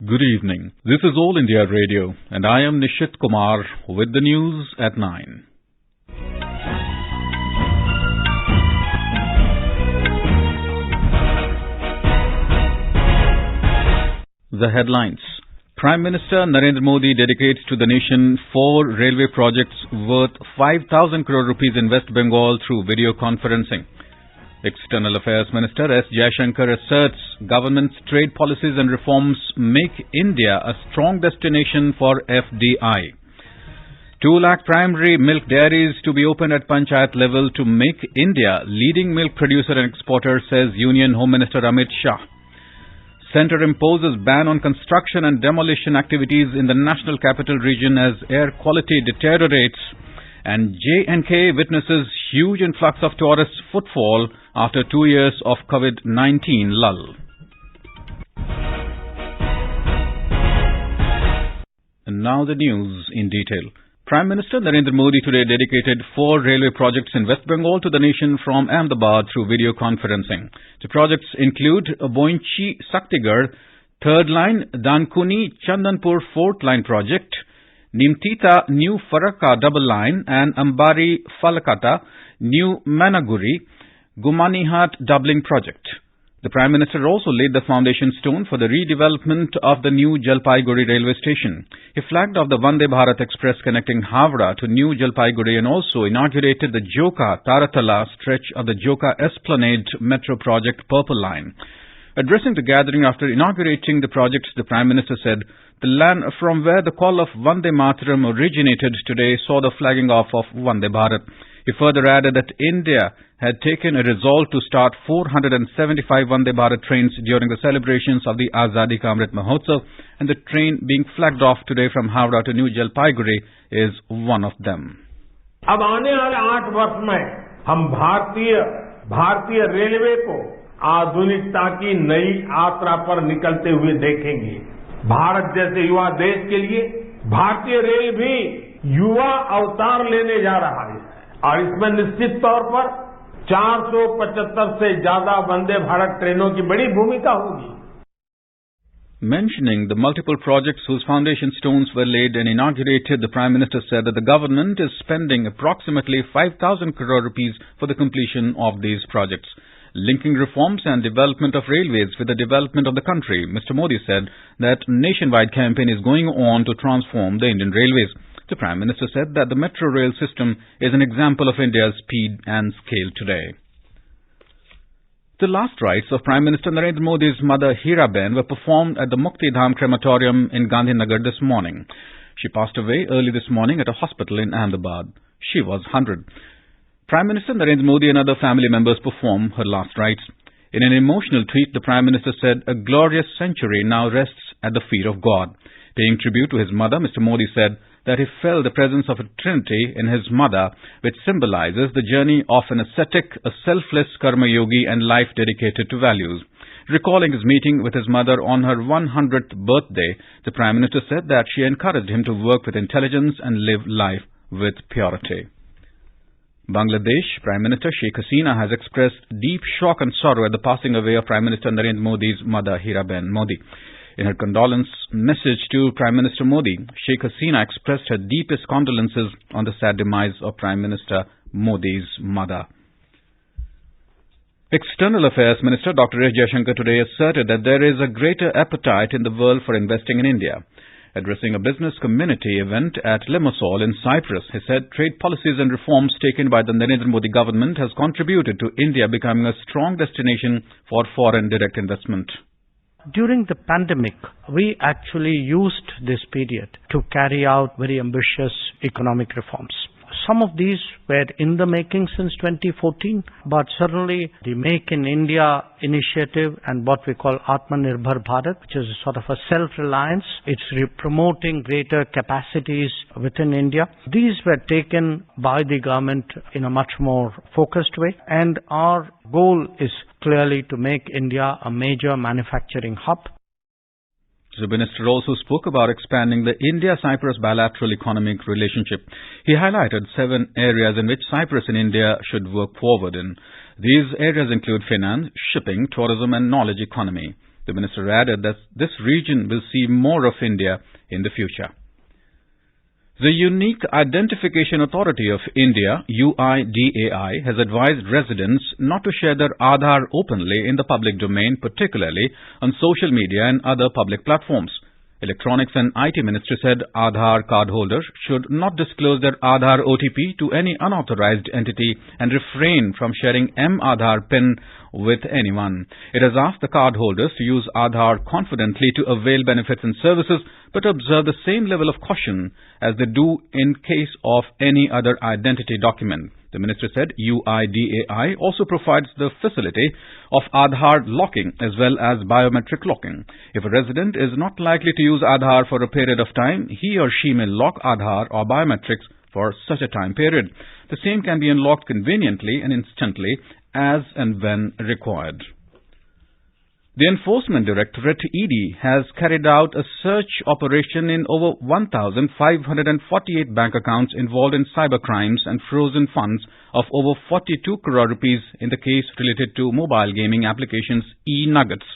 Good evening. This is All India Radio, and I am Nishit Kumar with the news at 9. The headlines. Prime Minister Narendra Modi dedicates to the nation 4 railway projects worth 5,000 crore rupees in West Bengal through video conferencing. External Affairs Minister S. Jaishankar asserts government's trade policies and reforms make India a strong destination for FDI. 2 lakh primary milk dairies to be opened at Panchayat level to make India leading milk producer and exporter, says Union Home Minister Amit Shah. Centre imposes ban on construction and demolition activities in the National Capital Region as air quality deteriorates, and J&K witnesses huge influx of tourist footfall after 2 years of COVID-19 lull. And now the news in detail. Prime Minister Narendra Modi today dedicated 4 railway projects in West Bengal to the nation from Ahmedabad through video conferencing. The projects include Boinchi-Saktigarh 3rd line, Dankuni Chandanpur 4th line project, Nimtita New Farakka double line, and Ambari Falakata New Managuri Gumanihat doubling project. The Prime Minister also laid the foundation stone for the redevelopment of the new Jalpaiguri railway station. He flagged off the Vande Bharat Express connecting Howrah to New Jalpaiguri and also inaugurated the Joka-Taratala stretch of the Joka Esplanade Metro Project Purple Line. Addressing the gathering after inaugurating the project, the Prime Minister said the land from where the call of Vande Mataram originated today saw the flagging off of Vande Bharat. He further added that India had taken a resolve to start 475 Vande Bharat trains during the celebrations of the Azadi Ka Amrit Mahotsav, and the train being flagged off today from Howrah to New Jalpaiguri is one of them. अब आने वाले 8 वर्ष में हम भारतीय railway को आधुनिकता की नई यात्रा पर निकलते हुए देखेंगे। भारत जैसे युवा देश के लिए भारतीय रेल भी युवा अवतार लेने जा रहा है और इसमें निश्चित तौर पर 475 से ज्यादा वंदे भारत ट्रेनों की बड़ी भूमिका होगी. Mentioning the multiple projects whose foundation stones were laid and inaugurated, the Prime Minister said that the government is spending approximately 5,000 crore rupees for the completion of these projects. Linking reforms and development of railways with the development of the country, Mr. Modi said that a nationwide campaign is going on to transform the Indian railways. The Prime Minister said that the metro rail system is an example of India's speed and scale today. The last rites of Prime Minister Narendra Modi's mother Hiraben were performed at the Mukti Dham crematorium in Gandhinagar this morning. She passed away early this morning at a hospital in Ahmedabad. She was 100. Prime Minister Narendra Modi and other family members performed her last rites. In an emotional tweet, the Prime Minister said, "A glorious century now rests at the feet of God." Paying tribute to his mother, Mr. Modi said that he felt the presence of a trinity in his mother, which symbolizes the journey of an ascetic, a selfless karma yogi and life dedicated to values. Recalling his meeting with his mother on her 100th birthday, the Prime Minister said that she encouraged him to work with intelligence and live life with purity. Bangladesh Prime Minister Sheikh Hasina has expressed deep shock and sorrow at the passing away of Prime Minister Narendra Modi's mother Hiraben Modi. In her condolence message to Prime Minister Modi, Sheikh Hasina expressed her deepest condolences on the sad demise of Prime Minister Modi's mother. External Affairs Minister Dr. S. Jaishankar today asserted that there is a greater appetite in the world for investing in India. Addressing a business community event at Limassol in Cyprus, he said trade policies and reforms taken by the Narendra Modi government has contributed to India becoming a strong destination for foreign direct investment. During the pandemic, we actually used this period to carry out very ambitious economic reforms. Some of these were in the making since 2014, but certainly the Make in India initiative and what we call Atmanirbhar Bharat, which is a sort of a self-reliance, it's promoting greater capacities within India. These were taken by the government in a much more focused way, and our goal is clearly to make India a major manufacturing hub. The minister also spoke about expanding the India-Cyprus bilateral economic relationship. He highlighted 7 areas in which Cyprus and India should work forward in. These areas include finance, shipping, tourism and knowledge economy. The minister added that this region will see more of India in the future. The Unique Identification Authority of India, UIDAI, has advised residents not to share their Aadhaar openly in the public domain, particularly on social media and other public platforms. Electronics and IT Ministry said Aadhaar cardholders should not disclose their Aadhaar OTP to any unauthorized entity and refrain from sharing M-Aadhaar PIN with anyone. It has asked the cardholders to use Aadhaar confidently to avail benefits and services, but observe the same level of caution as they do in case of any other identity document. The minister said UIDAI also provides the facility of Aadhaar locking as well as biometric locking. If a resident is not likely to use Aadhaar for a period of time, he or she may lock Aadhaar or biometrics for such a time period. The same can be unlocked conveniently and instantly as and when required. The Enforcement Directorate, ED, has carried out a search operation in over 1,548 bank accounts involved in cyber crimes and frozen funds of over 42 crore rupees in the case related to mobile gaming applications e-Nuggets.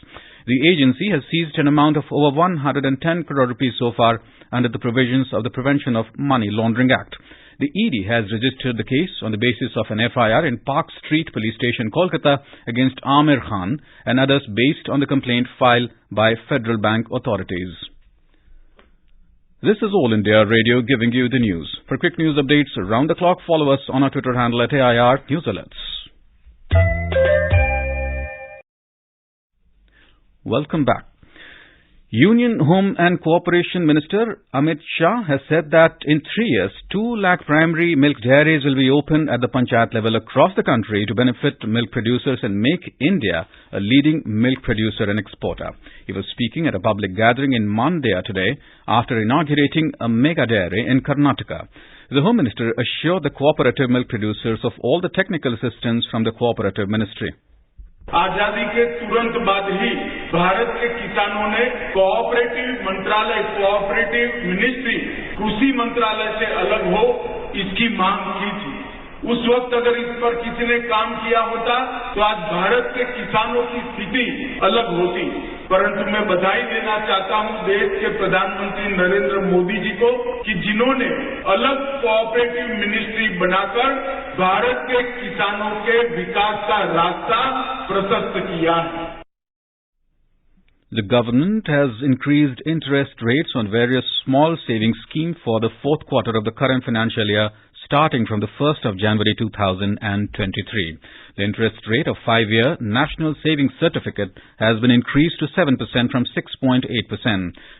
The agency has seized an amount of over 110 crore rupees so far under the provisions of the Prevention of Money Laundering Act. The ED has registered the case on the basis of an FIR in Park Street Police Station, Kolkata, against Amir Khan and others based on the complaint filed by Federal Bank authorities. This is All India Radio giving you the news. For quick news updates around the clock, follow us on our Twitter handle at AIR News Alerts. Welcome back. Union Home and Cooperation Minister Amit Shah has said that in 3 years, 2 lakh primary milk dairies will be opened at the Panchayat level across the country to benefit milk producers and make India a leading milk producer and exporter. He was speaking at a public gathering in Mandya today after inaugurating a mega dairy in Karnataka. The Home Minister assured the cooperative milk producers of all the technical assistance from the Cooperative Ministry. आजादी के तुरंत बाद ही भारत के किसानों ने cooperative मंत्रालय, cooperative ministry कृषि मंत्रालय से अलग हो, इसकी मांग की थी। उस वक्त अगर इस पर किसी ने काम किया होता तो आज भारत के किसानों की स्थिति अलग होती। परंतु मैं बधाई देना चाहता हूं देश के प्रधानमंत्री नरेंद्र मोदी जी को कि जिन्होंने अलग कोऑपरेटिव मिनिस्ट्री बनाकर भारत के किसानों के विकास का रास्ता प्रशस्त किया है। The government has increased interest rates on various small savings schemes for the fourth quarter of the current financial year, starting from the 1st of January 2023. The interest rate of 5-year National Savings Certificate has been increased to 7% from 6.8%.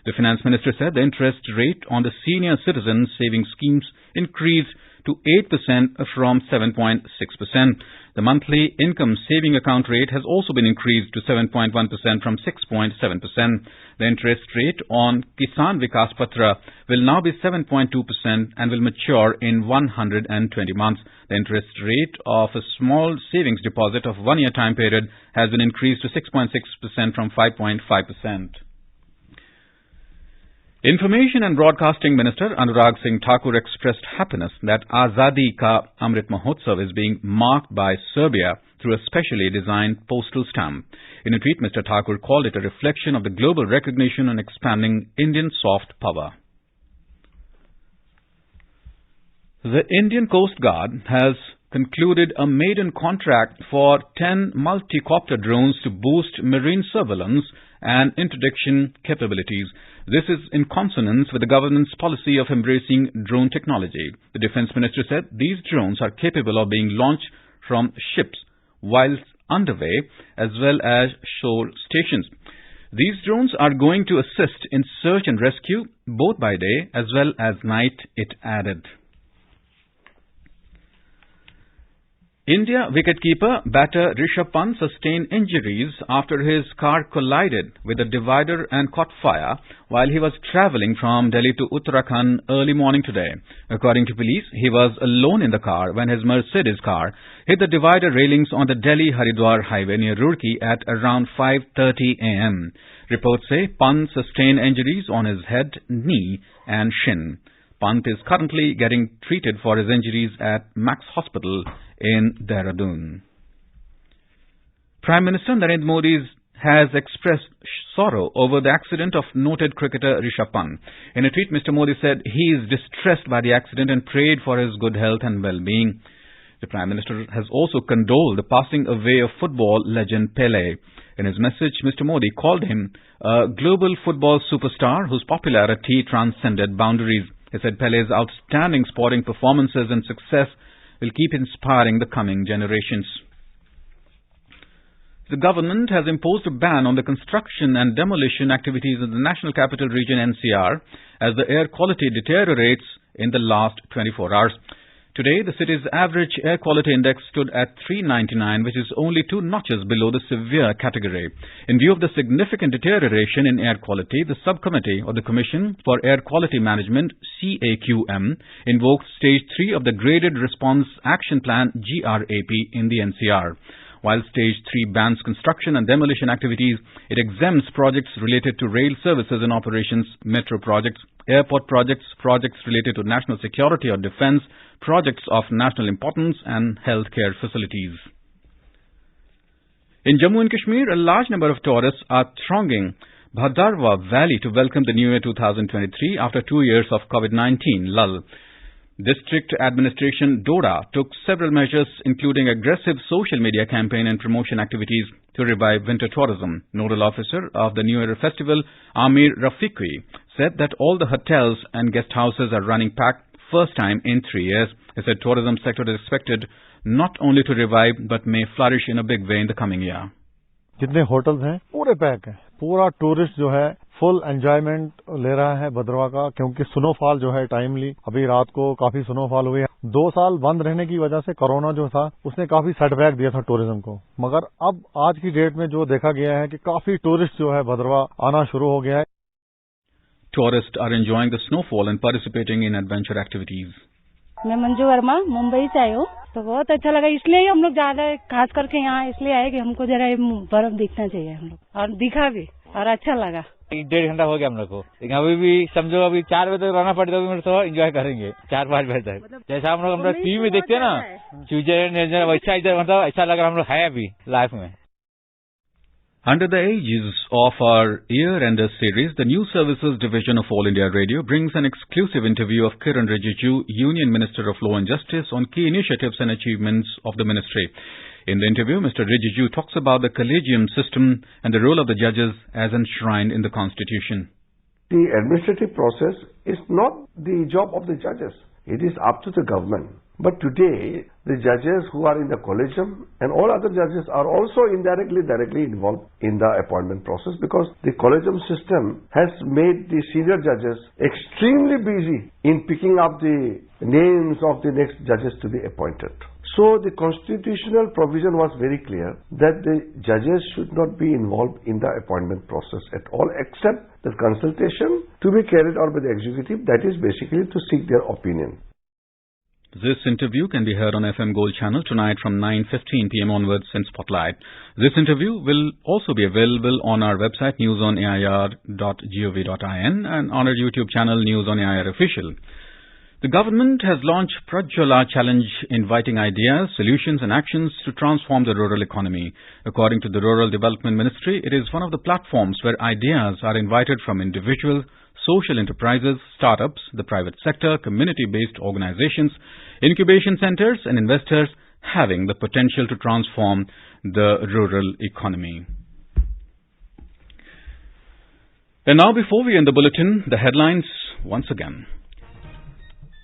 The Finance Minister said the interest rate on the Senior Citizen Savings Schemes increased to 8% from 7.6%. The monthly income saving account rate has also been increased to 7.1% from 6.7%. The interest rate on Kisan Vikas Patra will now be 7.2% and will mature in 120 months. The interest rate of a small savings deposit of 1 year time period has been increased to 6.6% from 5.5%. Information and Broadcasting Minister Anurag Singh Thakur expressed happiness that Azadi Ka Amrit Mahotsav is being marked by Serbia through a specially designed postal stamp. In a tweet, Mr. Thakur called it a reflection of the global recognition and expanding Indian soft power. The Indian Coast Guard has concluded a maiden contract for 10 multi-copter drones to boost marine surveillance and interdiction capabilities. This is in consonance with the government's policy of embracing drone technology. The Defence Minister said these drones are capable of being launched from ships whilst underway as well as shore stations. These drones are going to assist in search and rescue both by day as well as night, it added. India wicketkeeper batter Rishabh Pant sustained injuries after his car collided with a divider and caught fire while he was travelling from Delhi to Uttarakhand early morning today. According to police, he was alone in the car when his Mercedes car hit the divider railings on the Delhi-Haridwar highway near Roorkee at around 5:30 a.m. Reports say Pant sustained injuries on his head, knee and shin. Pant is currently getting treated for his injuries at Max Hospital in Dehradun. Prime Minister Narendra Modi has expressed sorrow over the accident of noted cricketer Rishabh Pant. In a tweet, Mr. Modi said he is distressed by the accident and prayed for his good health and well-being. The Prime Minister has also condoled the passing away of football legend Pele. In his message, Mr. Modi called him a global football superstar whose popularity transcended boundaries. He said Pele's outstanding sporting performances and success will keep inspiring the coming generations. The government has imposed a ban on the construction and demolition activities in the National Capital Region NCR as the air quality deteriorates in the last 24 hours. Today, the city's average air quality index stood at 399, which is only 2 notches below the severe category. In view of the significant deterioration in air quality, the subcommittee of the Commission for Air Quality Management, CAQM, invoked Stage 3 of the Graded Response Action Plan, GRAP, in the NCR. While Stage 3 bans construction and demolition activities, it exempts projects related to rail services and operations, metro projects, airport projects, projects related to national security or defense, projects of national importance and healthcare facilities. In Jammu and Kashmir, a large number of tourists are thronging Bhadarwah Valley to welcome the New Year 2023 after 2 years of COVID-19 lull. District Administration Doda took several measures, including aggressive social media campaign and promotion activities to revive winter tourism. Nodal officer of the New Year Festival, Amir Rafiqui, said that all the hotels and guest houses are running packed first time in 3 years. He said tourism sector is expected not only to revive but may flourish in a big way in the coming year. जितने hotels हैं पूरे pack हैं, पूरा tourist जो है full enjoyment ले रहा है भद्रवाह का, क्योंकि स्नोफॉल जो है टाइमली अभी रात को काफी स्नोफॉल हुई है। 2 साल बंद रहने की वजह से कोरोना जो था उसने काफी सेटबैक दिया था टूरिज्म को, मगर अब आज की डेट में जो देखा गया है कि काफी टूरिस्ट जो है भद्रवाह आना शुरू हो गया है। Tourists are enjoying the snowfall and participating in adventure activities. मैं मंजू वर्मा मुंबई से आई हूँ, तो बहुत अच्छा लगा, इसलिए हम लोग ज्यादा खास करके यहाँ इसलिए आए कि हमको जरा बर्फ दिखना चाहिए हम लोग, और दिखा भी और अच्छा लगा। 1.5 घंटा हो गया हम लोग को, लेकिन अभी भी समझो अभी 4 बजे तक रहना पड़ेगा, तो थोड़ा एंजॉय करेंगे 4-5 बजे तक। जैसा हम लोग टीवी में देखते हैं ना स्विट्जरलैंड, वैसा इधर मतलब ऐसा लग रहा हम लोग है अभी लाइफ में। Under the aegis of our Year-Ender series, the News Services Division of All India Radio brings an exclusive interview of Kiran Rijiju, Union Minister of Law and Justice, on key initiatives and achievements of the ministry. In the interview, Mr. Rijiju talks about the collegium system and the role of the judges as enshrined in the Constitution. The administrative process is not the job of the judges. It is up to the government. But today, the judges who are in the collegium and all other judges are also directly involved in the appointment process, because the collegium system has made the senior judges extremely busy in picking up the names of the next judges to be appointed. So the constitutional provision was very clear that the judges should not be involved in the appointment process at all, except the consultation to be carried out by the executive, that is basically to seek their opinion. This interview can be heard on FM Gold channel tonight from 9:15 p.m. onwards in Spotlight. This interview will also be available on our website newsonair.gov.in and on our YouTube channel News on Air Official. The government has launched Prajwala Challenge, inviting ideas, solutions and actions to transform the rural economy. According to the Rural Development Ministry, it is one of the platforms where ideas are invited from individuals, social enterprises, startups, the private sector, community-based organizations, incubation centers and investors having the potential to transform the rural economy. And now, before we end the bulletin, the headlines once again.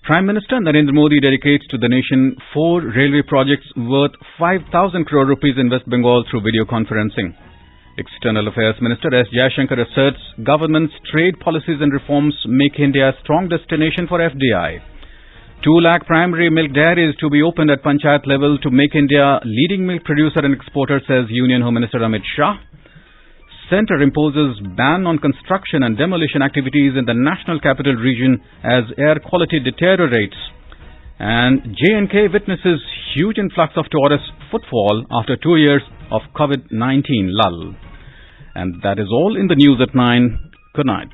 Prime Minister Narendra Modi dedicates to the nation 4 railway projects worth 5,000 crore rupees in West Bengal through video conferencing. External Affairs Minister S. Jaishankar asserts government's trade policies and reforms make India a strong destination for FDI. 2 lakh primary milk dairies to be opened at Panchayat level to make India leading milk producer and exporter, says Union Home Minister Amit Shah. Centre imposes ban on construction and demolition activities in the National Capital Region as air quality deteriorates. And J&K witnesses huge influx of tourist footfall after 2 years of COVID-19 lull. And that is all in the news at 9. Good night.